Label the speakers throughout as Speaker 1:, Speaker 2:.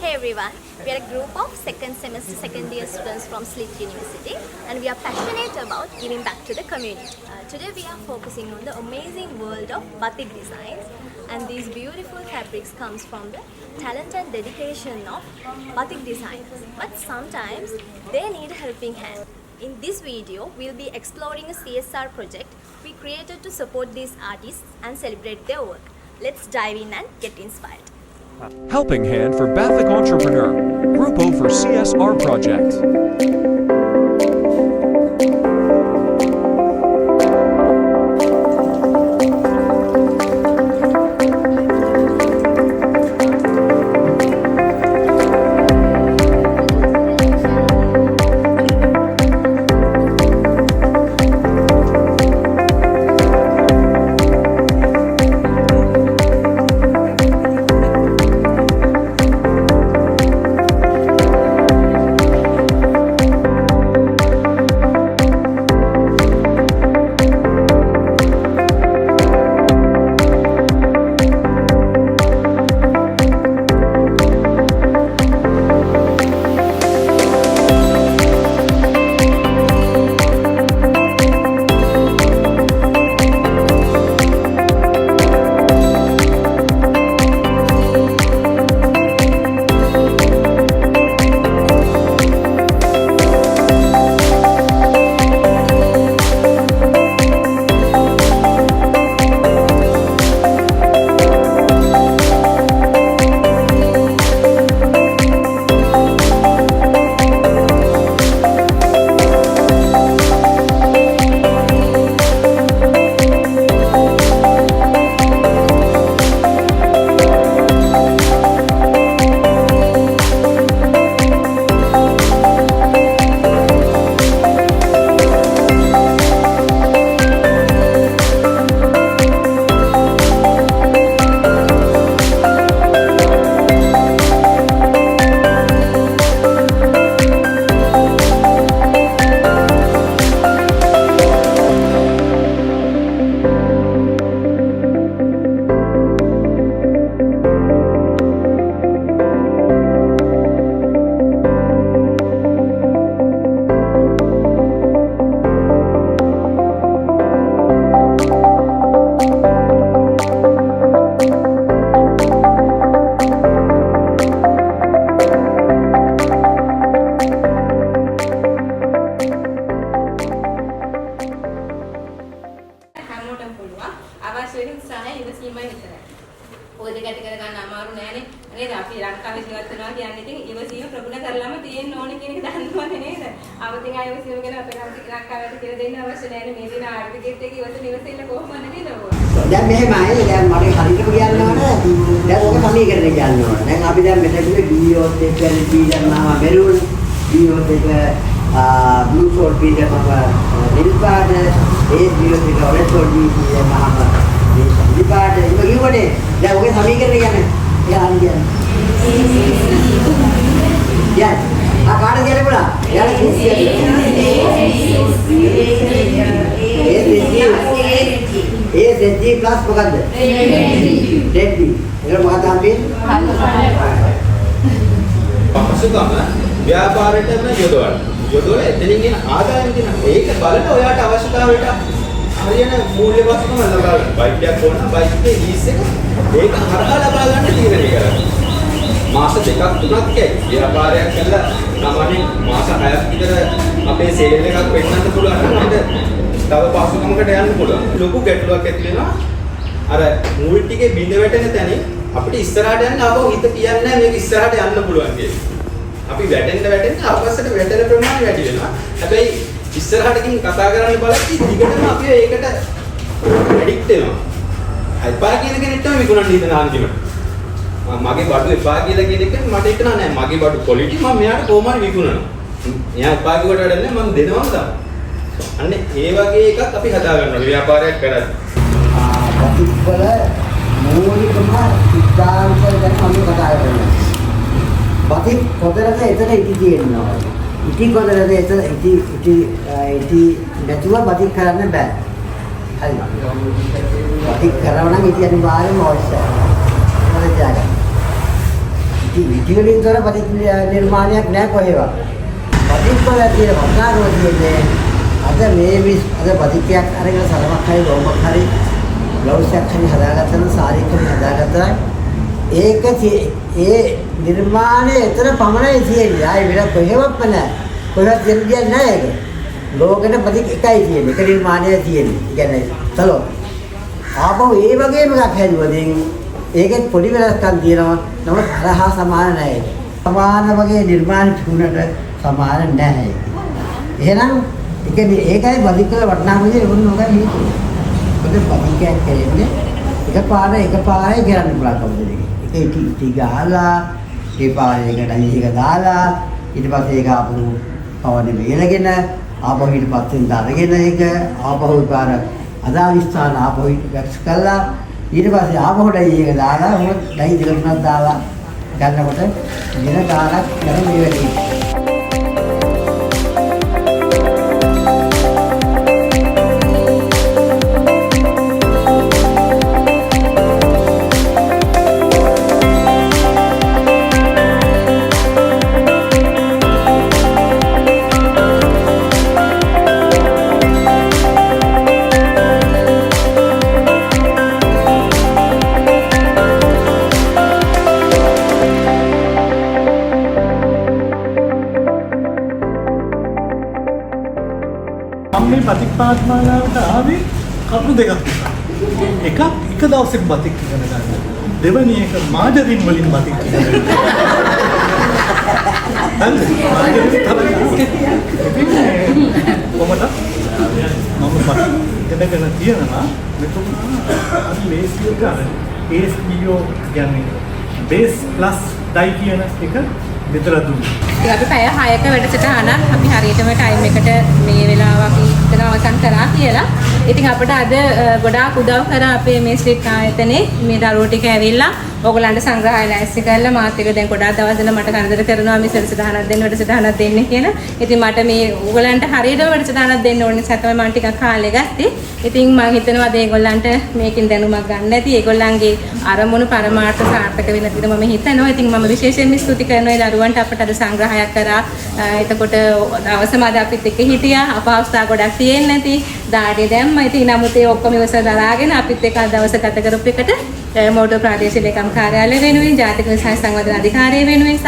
Speaker 1: Hey everyone, we are a group of second semester second year students from Slit University and we are passionate about giving back to the community. Today we are focusing on the amazing world of batik designs, and these beautiful fabrics comes from the talent and dedication of batik designers, but sometimes they need a helping hand. In this video, we'll be exploring a CSR project we created to support these artists and celebrate their work. Let's dive in and get inspired.
Speaker 2: Helping Hand for Bathik Entrepreneur, Grupo for CSR Project.
Speaker 3: දැන් මෙහෙමයි දැන් මට හරියටම කියන්න ඕන දැන් ඔක සමීකරණය කියන්න ඕන. දැන් අපි දැන් මෙතන BOත් එක B දැම්මම මෙරුන් BOත් එක blue salt B දැම්මම නිල් පාට ඒ BOත් එක orange salt B දැම්මම නිල් පාට ඒක කිව්වනේ. දැන් ඔගේ සමීකරණය කියන්නේ එයා හරි කියන්නේ. යා කාටද කියන්න පුළුවන්? AZG plus මොකද්ද? ZD. ඒක මොකක්ද අපි?
Speaker 4: පසුගම ව්‍යාපාරයටම යොදවන්න. යොදවලා එතනින් එන ආදායම දෙන ඒක බලන ඔයාට අවශ්‍යතාවයට හරියන මූල්‍ය වස්තුම ලබා ගන්න. බයික්යක් ඕන නම් බයික්ේ ලීස් එක ඒක හරහා ලබා ගන්න තීරණය කරන්න. මාස දෙකක් තුනක් ඇයි ව්‍යාපාරයක් කළා සාමාන්‍යයෙන් මාස 6ක් විතර අපේ සේල් එකක් වෙන්නත් පුළුවන් නම් අපිට තව පසුකමකට යන්න පුළුවන්. ලොකු ගැටලුවක් ඇති වෙනවා. අර මුල් ටිකේ බිඳ වැටෙන තැනින් අපිට ඉස්සරහට යන්න ආපහු හිත කියන්නේ නැහැ මේක ඉස්සරහට යන්න පුළුවන් කියලා. අපි වැටෙන්න අවශ්‍යට වැටෙන ප්‍රමාණය වැඩි වෙනවා. හැබැයි ඉස්සරහටකින් කතා කරන්න බලද්දි දිගටම අපි ඒකට ඇඩික්ට් වෙනවා. අයිපා කියන කෙනෙක් තමයි විකුණන්න හිතන අන්තිමට. මගේ බඩු එපා කියලා කියන එක මට හිතනවා නෑ මගේ බඩු ක්වොලිටි මම මෙයාට කොහොම හරි විකුණනවා. එයා එපා කිව්වට වැඩක් නෑ මම දෙනවම තමයි. අන්න ඒ වගේ එකක් අපි හදා ගන්න ඕනේ ව්‍යාපාරයක් කරද්දී.
Speaker 3: batik වල මූලිකම සිද්ධාන්තය ගැන මම කතා කරනවා. batik පොතරක එතන ඉති තියෙනවා. ඉති කොටරද එතන ඉති නැතුව batik කරන්න බෑ. හරිද? batik කරනවා නම් ඉති අනිවාර්යයෙන්ම අවශ්‍යයි. මොකද ඉටි වලින් තොර නිර්මාණයක් නැහැ කොහෙවත්. පදික්වල තියෙන වස්නාරෝ කියන්නේ අද පදිකයක් අරගෙන සරමක් හරි ලෝමක් හරි බ්ලවුස් එකක් හරි හදාගත්තා නම් සාරියක් හරි හදාගත්තා ඒක ඒ නිර්මාණය එතන පමණයි තියෙන්නේ. ආයි වෙන කොහෙවත් නැහැ. කොහෙවත් දෙන්නේ නැහැ ඒක. ලෝකෙට පදික එකයි තියෙන්නේ. ඒක නිර්මාණය තියෙන්නේ. ඒ කියන්නේ තලෝ. ආපහු ඒ වගේම එකක් හැදුවදින් ඒකෙත් පොඩි වෙනස්කම් තියෙනවා. නමුත් අරහා සමාන නැහැ ඒක. සමාන වගේ නිර්මාණ තුනට සමාන නැහැ. එහෙනම් ඒකයි බදිකල වටනාම විදිහට වුණ නොගයි හේතුව. මොකද බදිකයක් කියන්නේ එකපාරයි කරන්න පුළුවන් කවුද දෙක. ඒක ඉටි ගහලා ඒ පාරේ එකට එක දාලා ඊට පස්සේ ඒක ආපහු පවනේ වේලගෙන ආපහු ඊට පස්සේ දාගෙන ඒක ආපහු පාර අදාවිස්ථාන ආපහු වැක්ස් කළා ඊට පස්සේ ආපහු ඩයි එක දාලා මොකද ඩයි දෙක තුනක් දාලා ගන්නකොට දින කාලක් යන මේ වෙලේ
Speaker 5: මේ බතික් පාඨමාලාවට ආවේ කරුණු දෙකක් නිසා. එකක් එක දවසක බතික් ඉගෙන ගන්න. දෙවෙනි එක මාජරින් වලින් බතික් ඉගෙන ගන්න. හරිද? මාජරින් තමයි. කොහොමද? මම බතික් ඉගෙනගෙන තියෙනවා. මෙතන අපි ලේසිය ගන්න. ASBO කියන්නේ බේස් ප්ලස් ඩයි කියන එක විතර දුන්නා.
Speaker 6: ඉතින් අපි පැය 6ක වැඩසටහනක් අපි හරියටම ටයිම් එකට මේ වෙලාව අපි ඉතන අවසන් කරා කියලා. ඉතින් අපිට අද ගොඩාක් උදව් කරා අපේ මේ ස්ලිට් ආයතනයේ මේ දරුවෝ ටික ඇවිල්ලා ඕගලන්ට සංග්‍රහය ලෑස්ති කරලා මාත් එක්ක දැන් ගොඩාක් දවස් දෙන මට කරදර කරනවා මේ වැඩසටහනක් දෙන්න කියලා. ඉතින් මට මේ ඕගලන්ට හරියටම වැඩසටහනක් දෙන්න ඕන නිසා තමයි මම ටිකක් කාලේ ගත්තේ. ඉතින් මම හිතනවා ඒගොල්ලන්ට මේකෙන් දැනුමක් ගන්න ඇති. ඒගොල්ලන්ගේ අරමුණු පරමාර්ථ සාර්ථක වෙන විදිහට මම හිතනවා. ඉතින් මම විශේෂයෙන්ම ස්තුති කරනවා ඒ දරුවන්ට අපට අද සංග්‍රහයක් කරා. එතකොට දවසම අද අපිත් එක්ක හිටියා. අපහසුතා ගොඩක් තියෙන්නේ නැති. දාඩිය දැම්මා. ඉතින් නමුත් ඒ ඔක්කොම ඉවසලා දරාගෙන අපිත් එක්ක දවස ගත කරපු එකට මෝටර් ප්‍රාදේශීය ලේකම් කාර්යාලය වෙනුවෙන් ජාතික විවසාය සංවර්ධන අධිකාරිය වෙනුවෙන් සහ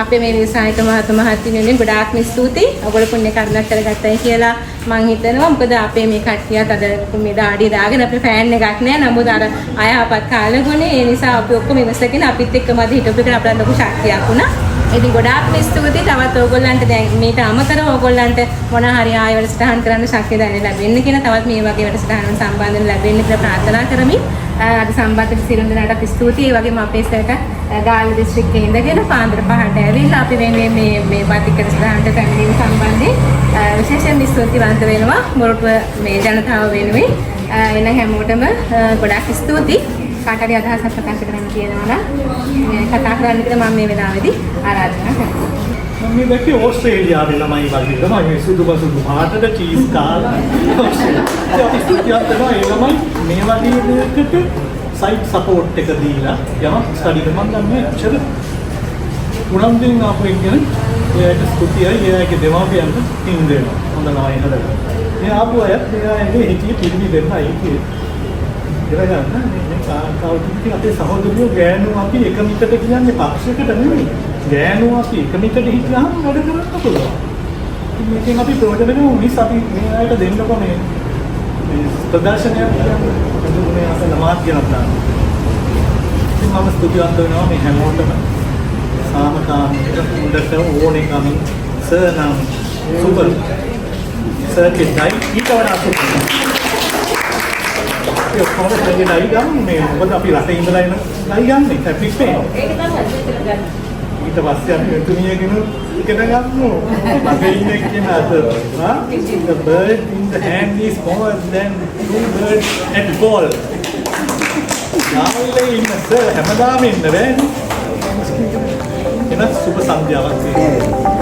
Speaker 6: අපේ මේ විවසායක මහත්මයාත් වෙනුවෙන් ගොඩාක් ස්තුතියි. ඔයගොල්ලෝ පුණ්‍ය කර්මයක් කරගත්තයි කියලා මම හිතනවා. මොකද අපේ මේ කට්ටියත් අද මේ දාඩිය දාගෙන අපේ ෆෑන් එකක් නෑ. නමුත් අර අයහපත් කාලගුණේ ඒ නිසා අපි ඔක්කොම ඉවසගෙන අපිත් එක්කම අද හිටපු එකට අපිට ලොකු ශක්තියක් වුණා. ඉතින් ගොඩාක් ස්තුතියි. තවත් ඕගොල්ලන්ට දැන් මේට අමතරව ඕගොල්ලන්ට මොන හරි ආයෙ වැඩසටහන් කරන්න ශක්තිය දැනෙන්න ලැබෙන්න කියන තවත් මේ වගේ වැඩසටහන් සම්බන්ධ වෙන්න ලැබෙන්න කියලා ප්‍රාර්ථනා කරමින් අද සම්බන්ධ සියලු දෙනාට ස්තුතියි. ඒ වගේම අපේ සරට ගාල්ල දිස්ත්‍රික්කයේ ඉඳගෙන පාන්දර 5ට ඇවිල්ලා අපි වෙනුවෙන් මේ බතික වැඩසටහනට පැමිණීම සම්බන්ධයෙන් විශේෂයෙන් ස්තුතිවන්ත වෙනවා මොරටුව මේ ජනතාව වෙනුවෙන්. එන හැමෝටම ගොඩාක් ස්තුතියි. කාට හරි අදහසක් ප්‍රකාශ කරන්න තියෙනවා නම් කතා කරන්න කියලා මම මේ වෙලාවේදී ආරාධනා කරනවා.
Speaker 5: මම මේ දැක්කේ ඕස්ට්‍රේලියාවේ ළමයි වගේ තමයි මේ සුදු පාටට චීස් කාලා ඕස්ට්‍රේලියාවේ අපි ස්තුතියක් කරනවා ඒ ළමයි මේ වගේ දෙයකට සයිට් සපෝට් එක දීලා යමක් ස්ටඩි කරනවා නම් මේ අක්ෂර උනන්දුවෙන් ආපු ඉන්නේ ඒකට ස්තුතියයි ඒකේ දෙමාපියන්ට තින් දෙනවා හොඳ ළමයි හදලා මේ ආපු අයත් මේ හිතිය පිළිවි දෙන්නයි කියලා ගන්න මේ කවුරුත් අපේ සහෝදරයෝ ගෑනු අපි එක මිටට කියන්නේ පක්ෂයකට නෙමෙයි ගෑනු අපි එක මිටට හිටියාම වැඩ කරන්න පුළුවන්. මේකෙන් අපි ප්‍රයෝජන ගමු මිස් අපි මේ අයට දෙන්නකො මේ ප්‍රදර්ශනයක් කියන්නේ අපේ ළමාත් කියන ප්ලාන්. ඉතින් මම ස්තුතිවන්ත වෙනවා මේ හැමෝටම සාමකාමීව හොඳට ඕනේ කමින් සර් නම් සුපර් සර් කෙටයි ඊට වඩා සුපර් ඒ කොහොමද දෙන්නේ ගන්න මේ මොකද අපි රටේ ඉඳලා එන නයි ගන්න ටැප්ලික් පේ ඒක තමයි ගන්න ඊට පස්සේ අපි එතුමියගෙන ඉගෙන ගන්නෝ මගේ ඉන්නේ කියන අත හා the bird in the hand is more than two birds at ball යාළුවෝ ඉන්න සර් හැමදාම ඉන්න බෑනේ එන සුබ සන්ධ්‍යාවක්